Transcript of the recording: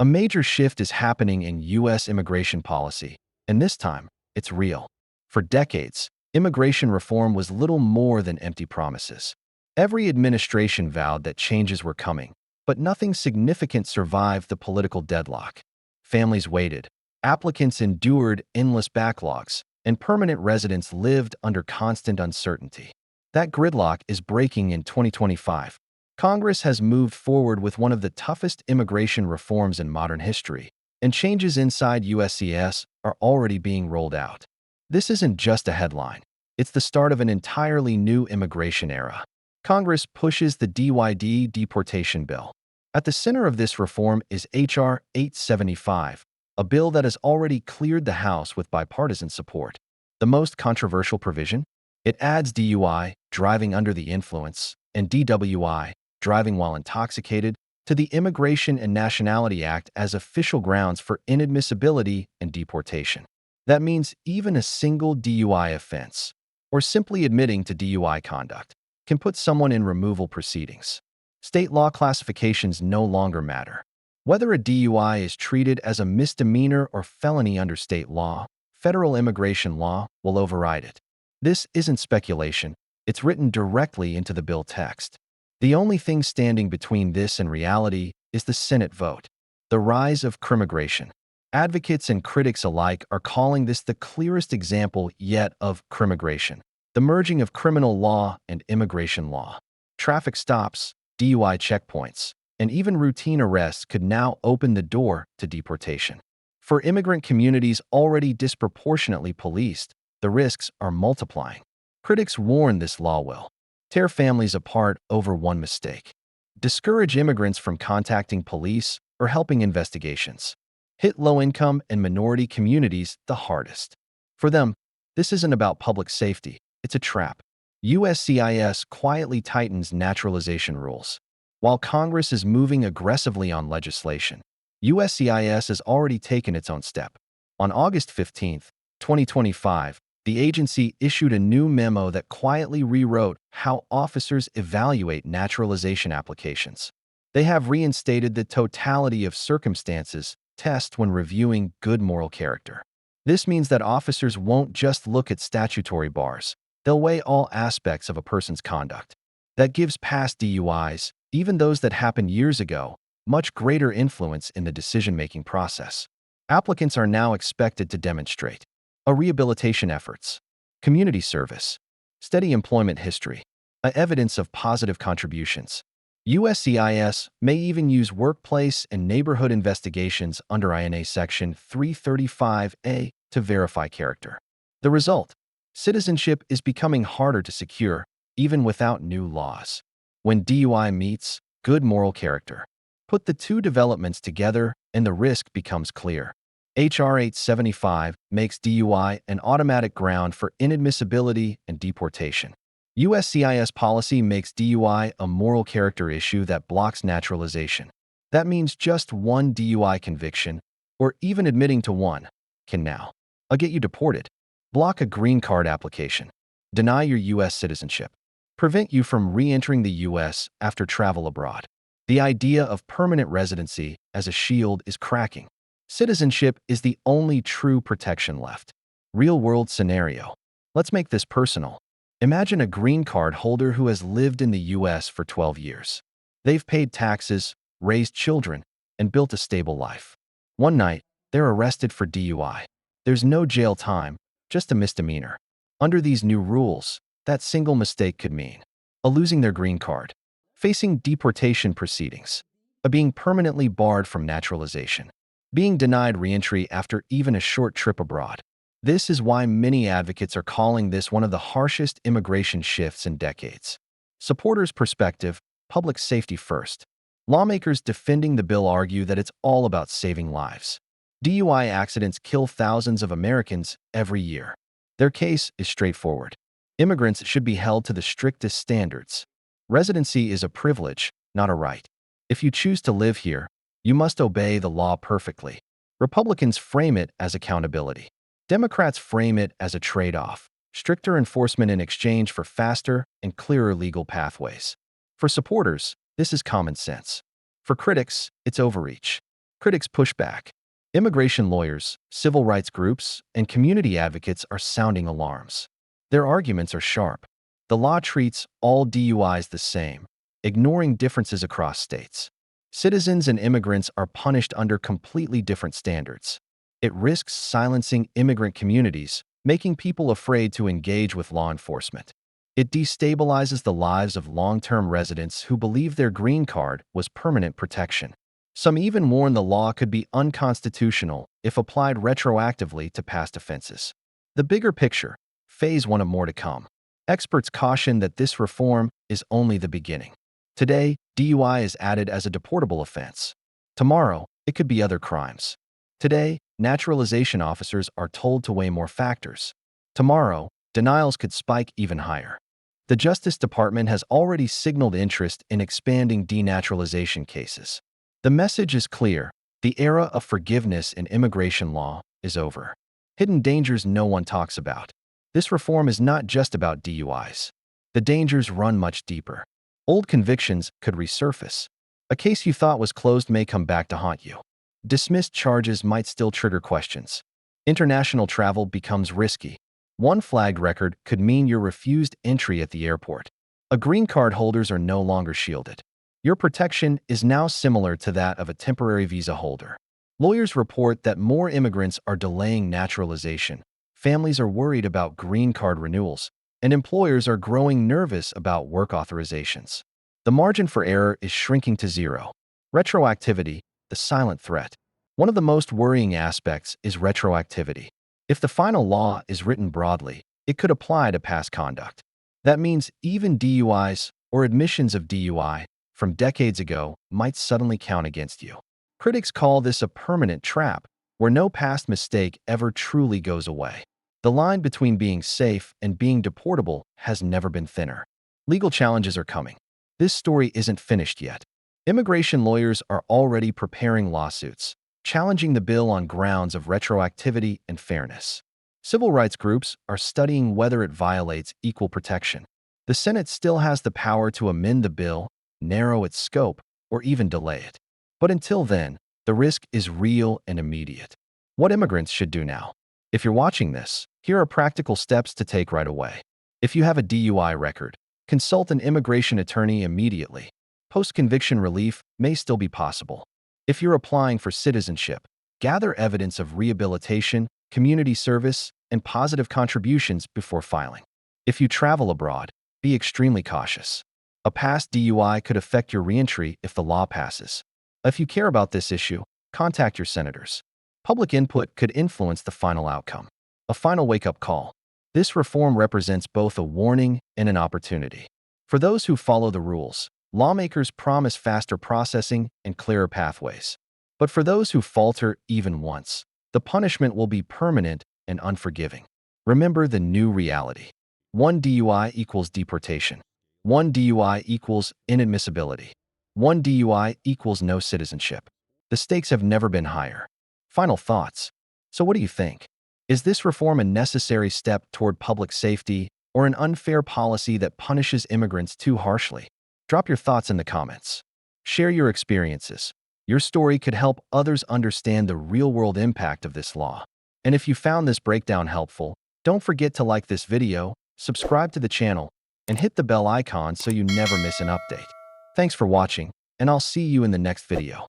A major shift is happening in U.S. immigration policy, and this time, it's real. For decades, immigration reform was little more than empty promises. Every administration vowed that changes were coming, but nothing significant survived the political deadlock. Families waited, applicants endured endless backlogs, and permanent residents lived under constant uncertainty. That gridlock is breaking in 2025. Congress has moved forward with one of the toughest immigration reforms in modern history, and changes inside USCIS are already being rolled out. This isn't just a headline. It's the start of an entirely new immigration era. Congress pushes the DUI deportation bill. At the center of this reform is H.R. 875, a bill that has already cleared the House with bipartisan support. The most controversial provision? It adds DUI, driving under the influence, and DWI, driving while intoxicated, to the Immigration and Nationality Act as official grounds for inadmissibility and deportation. That means even a single DUI offense, or simply admitting to DUI conduct, can put someone in removal proceedings. State law classifications no longer matter. Whether a DUI is treated as a misdemeanor or felony under state law, federal immigration law will override it. This isn't speculation. It's written directly into the bill text. The only thing standing between this and reality is the Senate vote. The rise of crimmigration. Advocates and critics alike are calling this the clearest example yet of crimmigration, the merging of criminal law and immigration law. Traffic stops, DUI checkpoints, and even routine arrests could now open the door to deportation. For immigrant communities already disproportionately policed, the risks are multiplying. Critics warn this law will tear families apart over one mistake, discourage immigrants from contacting police or helping investigations, hit low-income and minority communities the hardest. For them, this isn't about public safety, it's a trap. USCIS quietly tightens naturalization rules. While Congress is moving aggressively on legislation, USCIS has already taken its own step. On August 15, 2025, the agency issued a new memo that quietly rewrote how officers evaluate naturalization applications. They have reinstated the totality of circumstances test when reviewing good moral character. This means that officers won't just look at statutory bars. They'll weigh all aspects of a person's conduct. That gives past DUIs, even those that happened years ago, much greater influence in the decision-making process. Applicants are now expected to demonstrate rehabilitation efforts, community service, steady employment history, evidence of positive contributions. USCIS may even use workplace and neighborhood investigations under INA Section 335A to verify character. The result? Citizenship is becoming harder to secure, even without new laws. When DUI meets good moral character, put the two developments together and the risk becomes clear. H.R. 875 makes DUI an automatic ground for inadmissibility and deportation. USCIS policy makes DUI a moral character issue that blocks naturalization. That means just one DUI conviction, or even admitting to one, can now get you deported, block a green card application, deny your U.S. citizenship, prevent you from re-entering the U.S. after travel abroad. The idea of permanent residency as a shield is cracking. Citizenship is the only true protection left. Real-world scenario. Let's make this personal. Imagine a green card holder who has lived in the U.S. for 12 years. They've paid taxes, raised children, and built a stable life. One night, they're arrested for DUI. There's no jail time, just a misdemeanor. Under these new rules, that single mistake could mean losing their green card, facing deportation proceedings, being permanently barred from naturalization, being denied re-entry after even a short trip abroad. This is why many advocates are calling this one of the harshest immigration shifts in decades. Supporters' perspective, public safety first. Lawmakers defending the bill argue that it's all about saving lives. DUI accidents kill thousands of Americans every year. Their case is straightforward. Immigrants should be held to the strictest standards. Residency is a privilege, not a right. If you choose to live here, you must obey the law perfectly. Republicans frame it as accountability. Democrats frame it as a trade-off, stricter enforcement in exchange for faster and clearer legal pathways. For supporters, this is common sense. For critics, it's overreach. Critics push back. Immigration lawyers, civil rights groups, and community advocates are sounding alarms. Their arguments are sharp. The law treats all DUIs the same, ignoring differences across states. Citizens and immigrants are punished under completely different standards. It risks silencing immigrant communities, making people afraid to engage with law enforcement. It destabilizes the lives of long-term residents who believe their green card was permanent protection. Some even warn the law could be unconstitutional if applied retroactively to past offenses. The bigger picture, phase one of more to come. Experts caution that this reform is only the beginning. Today, DUI is added as a deportable offense. Tomorrow, it could be other crimes. Today, naturalization officers are told to weigh more factors. Tomorrow, denials could spike even higher. The Justice Department has already signaled interest in expanding denaturalization cases. The message is clear: the era of forgiveness in immigration law is over. Hidden dangers no one talks about. This reform is not just about DUIs. The dangers run much deeper. Old convictions could resurface. A case you thought was closed may come back to haunt you. Dismissed charges might still trigger questions. International travel becomes risky. One flagged record could mean you're refused entry at the airport. Green card holders are no longer shielded. Your protection is now similar to that of a temporary visa holder. Lawyers report that more immigrants are delaying naturalization. Families are worried about green card renewals, and employers are growing nervous about work authorizations. The margin for error is shrinking to zero. Retroactivity, the silent threat. One of the most worrying aspects is retroactivity. If the final law is written broadly, it could apply to past conduct. That means even DUIs or admissions of DUI from decades ago might suddenly count against you. Critics call this a permanent trap, where no past mistake ever truly goes away. The line between being safe and being deportable has never been thinner. Legal challenges are coming. This story isn't finished yet. Immigration lawyers are already preparing lawsuits, challenging the bill on grounds of retroactivity and fairness. Civil rights groups are studying whether it violates equal protection. The Senate still has the power to amend the bill, narrow its scope, or even delay it. But until then, the risk is real and immediate. What immigrants should do now? If you're watching this, here are practical steps to take right away. If you have a DUI record, consult an immigration attorney immediately. Post-conviction relief may still be possible. If you're applying for citizenship, gather evidence of rehabilitation, community service, and positive contributions before filing. If you travel abroad, be extremely cautious. A past DUI could affect your reentry if the law passes. If you care about this issue, contact your senators. Public input could influence the final outcome. A final wake-up call. This reform represents both a warning and an opportunity. For those who follow the rules, lawmakers promise faster processing and clearer pathways. But for those who falter even once, the punishment will be permanent and unforgiving. Remember the new reality. 1 DUI equals deportation. 1 DUI equals inadmissibility. 1 DUI equals no citizenship. The stakes have never been higher. Final thoughts. So what do you think? Is this reform a necessary step toward public safety or an unfair policy that punishes immigrants too harshly? Drop your thoughts in the comments. Share your experiences. Your story could help others understand the real-world impact of this law. And if you found this breakdown helpful, don't forget to like this video, subscribe to the channel, and hit the bell icon so you never miss an update. Thanks for watching, and I'll see you in the next video.